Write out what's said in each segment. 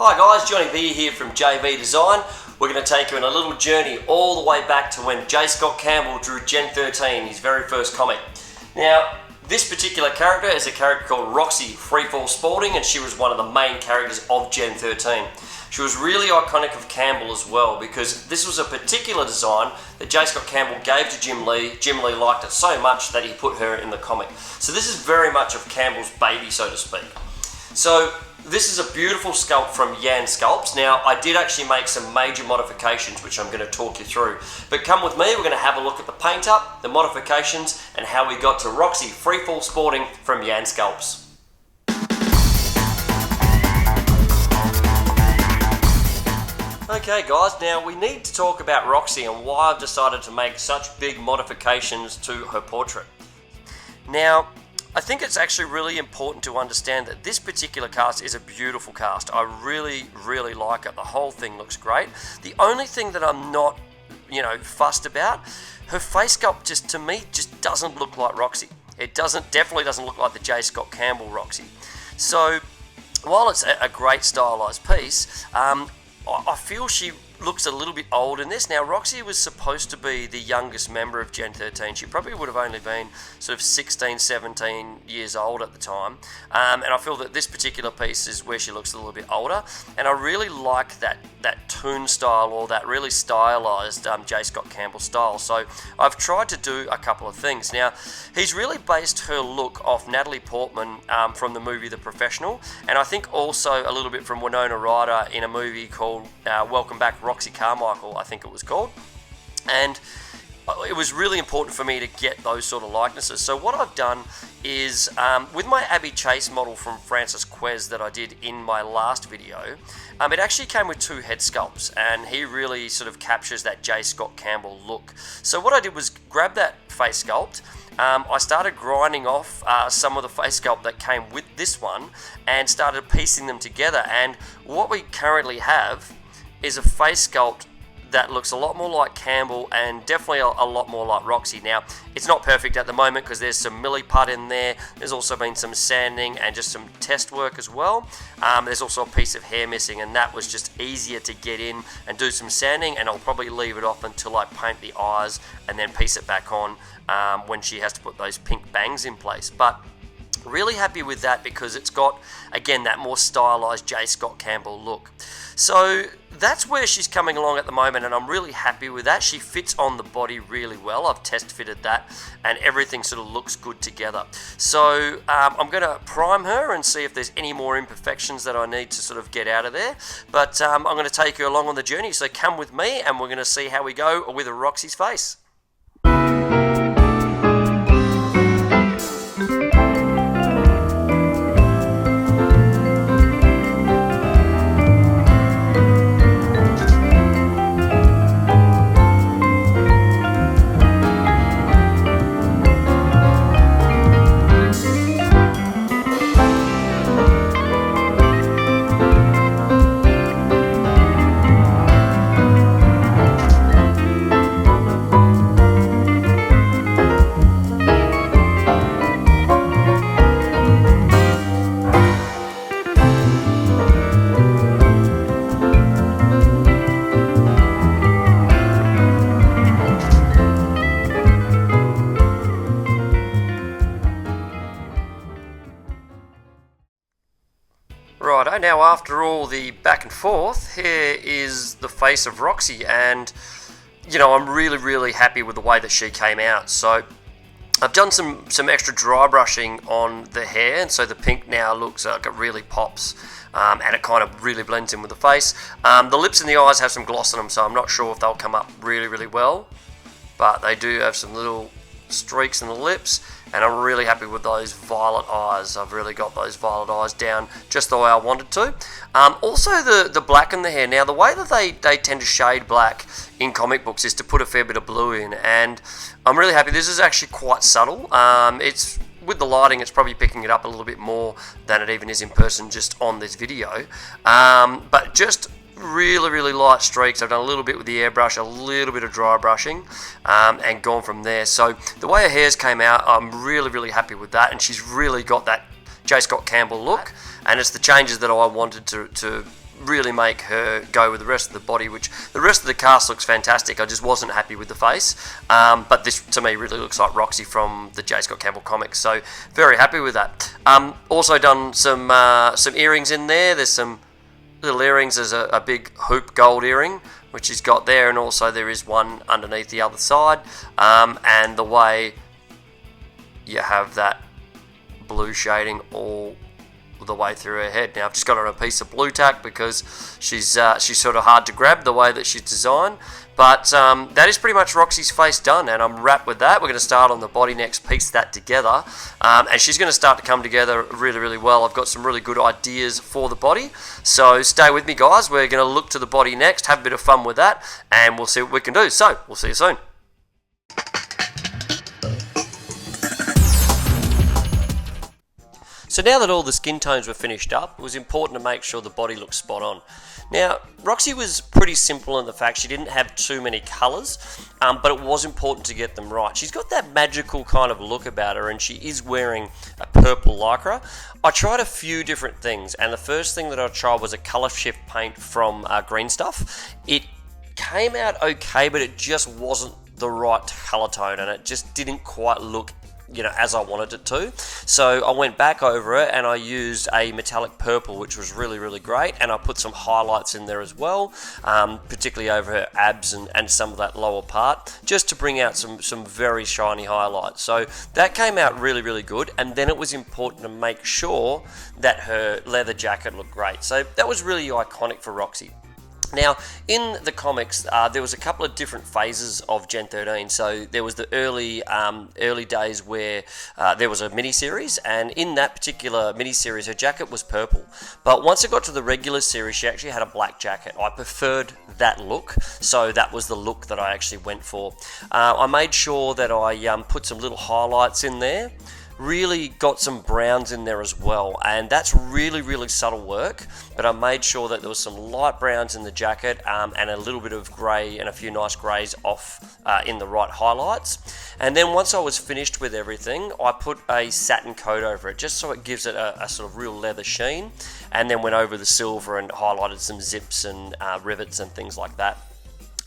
Hi guys, Johnny B here from JV Design. We're going to take you on a little journey all the way back to when J. Scott Campbell drew Gen 13, his very first comic. Now, this particular character is a character called Roxy, Freefall Spaulding, and she was one of the main characters of Gen 13. She was really iconic of Campbell as well, because this was a particular design that J. Scott Campbell gave to Jim Lee. Jim Lee liked it so much that he put her in the comic. So this is very much of Campbell's baby, so to speak. So this is a beautiful sculpt from H Sculpts. Now, I did actually make some major modifications, which I'm going to talk you through. But come with me, we're going to have a look at the paint up, the modifications, and how we got to Roxy Freefall Sporting from H Sculpts. Okay guys, now we need to talk about Roxy and why I've decided to make such big modifications to her portrait. Now, I think it's actually really important to understand that this particular cast is a beautiful cast. I really like it. The whole thing looks great. The only thing that I'm not, fussed about, her face sculpt just, to me, just doesn't look like Roxy. It definitely doesn't look like the J. Scott Campbell Roxy. So, while it's a great stylized piece, I feel she looks a little bit old in this. Now, Roxy was supposed to be the youngest member of Gen 13. She probably would have only been sort of 16, 17 years old at the time. And I feel that this particular piece is where she looks a little bit older. And I really like that toon style, or that really stylized J. Scott Campbell style. So I've tried to do a couple of things. Now, he's really based her look off Natalie Portman from the movie The Professional. And I think also a little bit from Winona Ryder in a movie called Welcome Back, Roxy Carmichael, I think it was called. And it was really important for me to get those sort of likenesses. So what I've done is, with my Abby Chase model from Francis Quez that I did in my last video, it actually came with two head sculpts, and he really sort of captures that J. Scott Campbell look. So what I did was grab that face sculpt, I started grinding off some of the face sculpt that came with this one, and started piecing them together. And what we currently have is a face sculpt that looks a lot more like Campbell and definitely a lot more like Roxy. Now, it's not perfect at the moment because there's some milliput in there. There's also been some sanding and just some test work as well. There's also a piece of hair missing, and that was just easier to get in and do some sanding, and I'll probably leave it off until I paint the eyes and then piece it back on when she has to put those pink bangs in place. But really happy with that because it's got, again, that more stylized J. Scott Campbell look. So that's where she's coming along at the moment, and I'm really happy with that. She fits on the body really well. I've test fitted that, and everything sort of looks good together. So I'm going to prime her and see if there's any more imperfections that I need to sort of get out of there. But I'm going to take you along on the journey, so come with me and we're going to see how we go with a Roxy's face. Righto, now after all the back and forth, here is the face of Roxy, and I'm really happy with the way that she came out. So I've done some extra dry brushing on the hair, and so the pink now looks like it really pops, and it kind of really blends in with the face. The lips and the eyes have some gloss on them, so I'm not sure if they'll come up really well, but they do have some little streaks in the lips, and I'm really happy with those violet eyes. I've really got those violet eyes down just the way I wanted to. Also the black in the hair. Now, the way that they tend to shade black in comic books is to put a fair bit of blue in, and I'm really happy. This is actually quite subtle. It's with the lighting, it's probably picking it up a little bit more than it even is in person just on this video. But just really light streaks. I've done a little bit with the airbrush, a little bit of dry brushing, and gone from there. So the way her hairs came out, I'm really happy with that, and she's really got that J. Scott Campbell look, and it's the changes that I wanted to really make her go with the rest of the body, which the rest of the cast looks fantastic. I just wasn't happy with the face, but this to me really looks like Roxy from the J. Scott Campbell comics, so very happy with that. Also done some earrings in there. There's some little earrings. There's a big hoop gold earring which she's got there, and also there is one underneath the other side, and the way you have that blue shading all the way through her head. Now I've just got her on a piece of blue tack because she's sort of hard to grab the way that she's designed, but that is pretty much Roxy's face done, and I'm wrapped with that. We're going to start on the body next, piece that together, and she's going to start to come together really, really well. I've got some really good ideas for the body, so stay with me, guys. We're going to look to the body next, have a bit of fun with that, and we'll see what we can do. So we'll see you soon. So now that all the skin tones were finished up, it was important to make sure the body looked spot on. Now, Roxy was pretty simple in the fact she didn't have too many colours, but it was important to get them right. She's got that magical kind of look about her, and she is wearing a purple lycra. I tried a few different things, and the first thing that I tried was a colour shift paint from Green Stuff. It came out okay, but it just wasn't the right colour tone, and it just didn't quite look as I wanted it to. So I went back over it and I used a metallic purple, which was really, really great, and I put some highlights in there as well, particularly over her abs and some of that lower part, just to bring out some very shiny highlights. So that came out really, really good, and then it was important to make sure that her leather jacket looked great. So that was really iconic for Roxy. Now, in the comics, there was a couple of different phases of Gen 13. So there was the early days where there was a mini-series, and in that particular mini-series, her jacket was purple. But once it got to the regular series, she actually had a black jacket. I preferred that look, so that was the look that I actually went for. I made sure that I put some little highlights in there. Really got some browns in there as well, and that's really, really subtle work, but I made sure that there was some light browns in the jacket, and a little bit of grey and a few nice greys off in the right highlights. And then once I was finished with everything, I put a satin coat over it just so it gives it a sort of real leather sheen, and then went over the silver and highlighted some zips and rivets and things like that.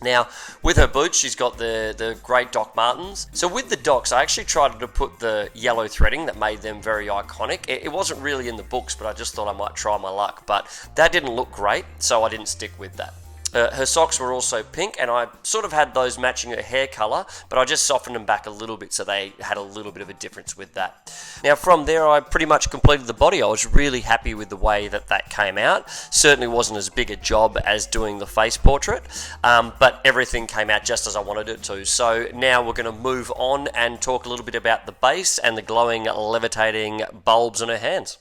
Now, with her boots, she's got the great Doc Martens. So with the Docs, I actually tried to put the yellow threading that made them very iconic. It wasn't really in the books, but I just thought I might try my luck. But that didn't look great, so I didn't stick with that. Her socks were also pink, and I sort of had those matching her hair colour, but I just softened them back a little bit so they had a little bit of a difference with that. Now from there, I pretty much completed the body. I was really happy with the way that came out. Certainly wasn't as big a job as doing the face portrait, but everything came out just as I wanted it to. So now we're going to move on and talk a little bit about the base and the glowing, levitating bulbs on her hands.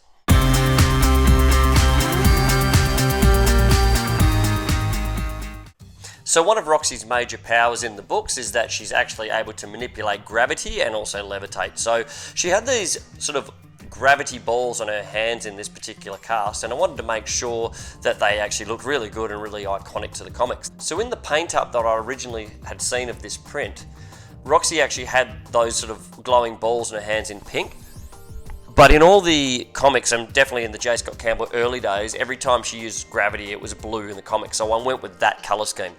So one of Roxy's major powers in the books is that she's actually able to manipulate gravity and also levitate. So she had these sort of gravity balls on her hands in this particular cast, and I wanted to make sure that they actually looked really good and really iconic to the comics. So in the paint up that I originally had seen of this print, Roxy actually had those sort of glowing balls on her hands in pink. But in all the comics, and definitely in the J. Scott Campbell early days, every time she used gravity, it was blue in the comics. So I went with that colour scheme.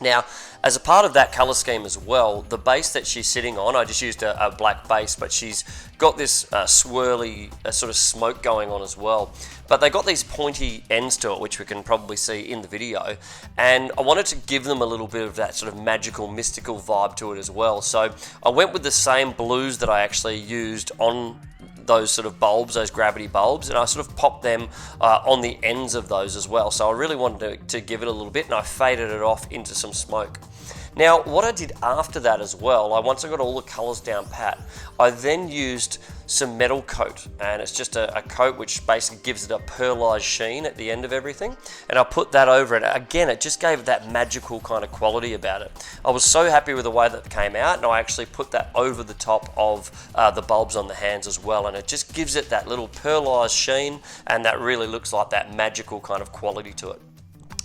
Now, as a part of that colour scheme as well, the base that she's sitting on, I just used a black base, but she's got this swirly sort of smoke going on as well. But they got these pointy ends to it, which we can probably see in the video, and I wanted to give them a little bit of that sort of magical, mystical vibe to it as well. So I went with the same blues that I actually used on those sort of bulbs, those gravity bulbs, and I sort of popped them on the ends of those as well. So I really wanted to give it a little bit, and I faded it off into some smoke. Now, what I did after that as well, once I got all the colours down pat, I then used some metal coat, and it's just a coat which basically gives it a pearlized sheen at the end of everything, and I put that over it. Again, it just gave it that magical kind of quality about it. I was so happy with the way that it came out, and I actually put that over the top of the bulbs on the hands as well, and it just gives it that little pearlized sheen, and that really looks like that magical kind of quality to it.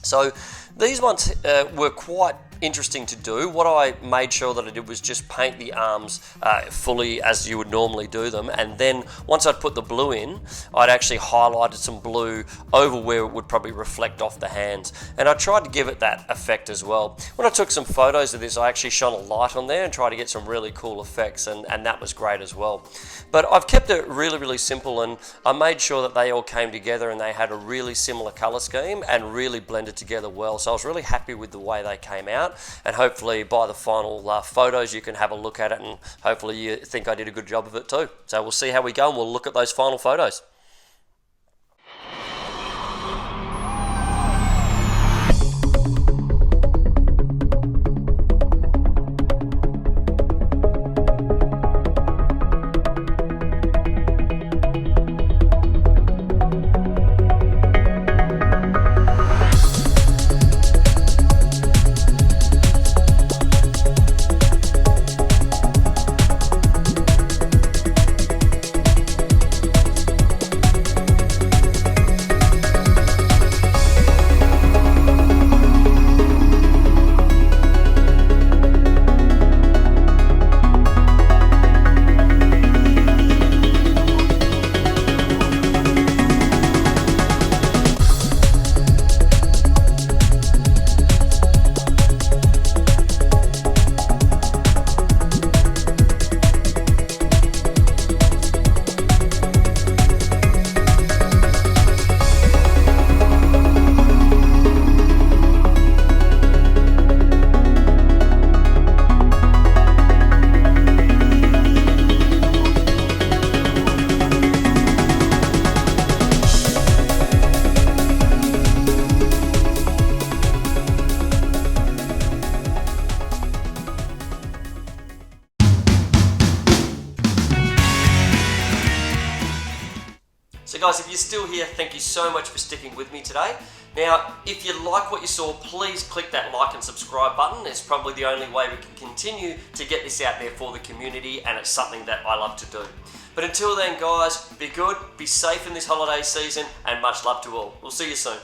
So these ones were quite interesting to do. What I made sure that I did was just paint the arms fully as you would normally do them, and then once I'd put the blue in, I'd actually highlighted some blue over where it would probably reflect off the hands, and I tried to give it that effect as well. When I took some photos of this, I actually shone a light on there and tried to get some really cool effects, and that was great as well. But I've kept it really simple, and I made sure that they all came together and they had a really similar color scheme and really blended together well. So I was really happy with the way they came out, and hopefully by the final photos you can have a look at it, and hopefully you think I did a good job of it too. So we'll see how we go, and we'll look at those final photos. So guys, if you're still here, thank you so much for sticking with me today. Now, if you like what you saw, please click that like and subscribe button. It's probably the only way we can continue to get this out there for the community, and it's something that I love to do. But until then guys, be good, be safe in this holiday season, and much love to all. We'll see you soon.